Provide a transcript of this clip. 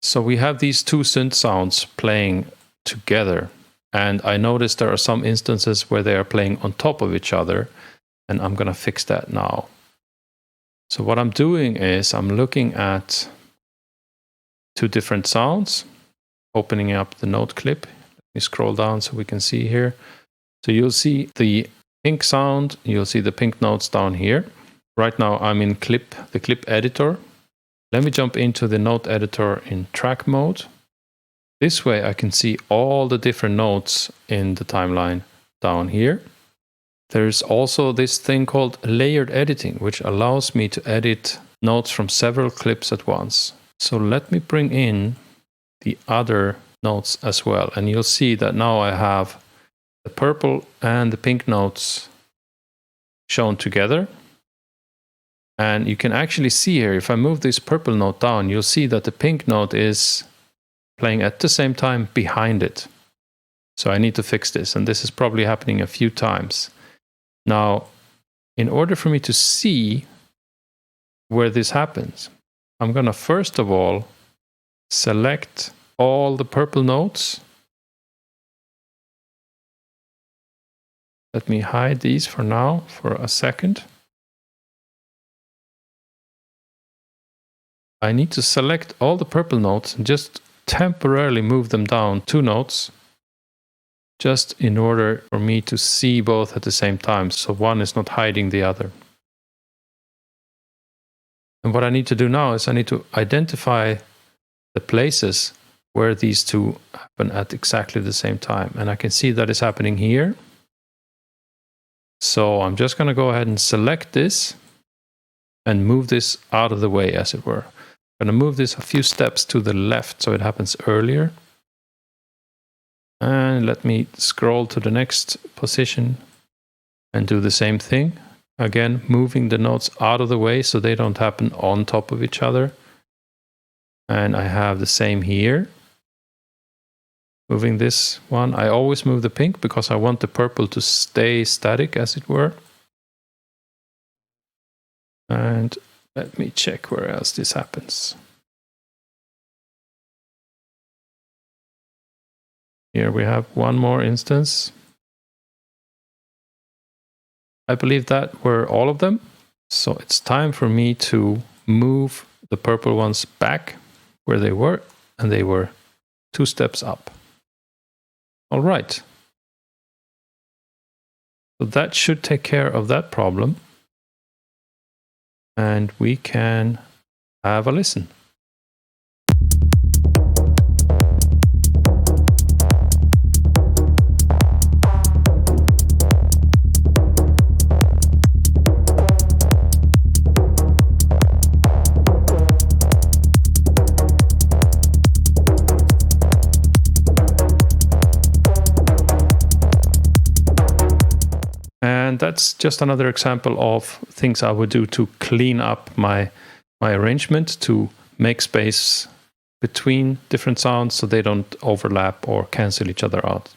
So we have these two synth sounds playing together, and I noticed there are some instances where they are playing on top of each other, and I'm going to fix that now. So what I'm doing is I'm looking at two different sounds, opening up the note clip. Let me scroll down so we can see here. So you'll see the pink sound, you'll see the pink notes down here. Right now I'm in the clip editor. Let me jump into the note editor in track mode. This way I can see all the different notes in the timeline down here. There's also this thing called layered editing, which allows me to edit notes from several clips at once. So let me bring in the other notes as well. And you'll see that now I have the purple and the pink notes shown together. And you can actually see here, if I move this purple note down, you'll see that the pink note is playing at the same time behind it. So I need to fix this, and this is probably happening a few times. Now, in order for me to see where this happens, I'm going to first of all select all the purple notes. Let me hide these for now for a second. I need to select all the purple notes and just temporarily move them down 2 notes, just in order for me to see both at the same time, so one is not hiding the other. And what I need to do now is I need to identify the places where these two happen at exactly the same time. And I can see that it's happening here. So I'm just going to go ahead and select this and move this out of the way, as it were. I'm going to move this a few steps to the left so it happens earlier. And let me scroll to the next position and do the same thing. Again, moving the notes out of the way so they don't happen on top of each other. And I have the same here. Moving this one. I always move the pink because I want the purple to stay static, as it were. And let me check where else this happens. Here we have one more instance. I believe that were all of them. So it's time for me to move the purple ones back where they were, and they were 2 steps up. All right. So that should take care of that problem. And we can have a listen. And that's just another example of things I would do to clean up my arrangement, to make space between different sounds so they don't overlap or cancel each other out.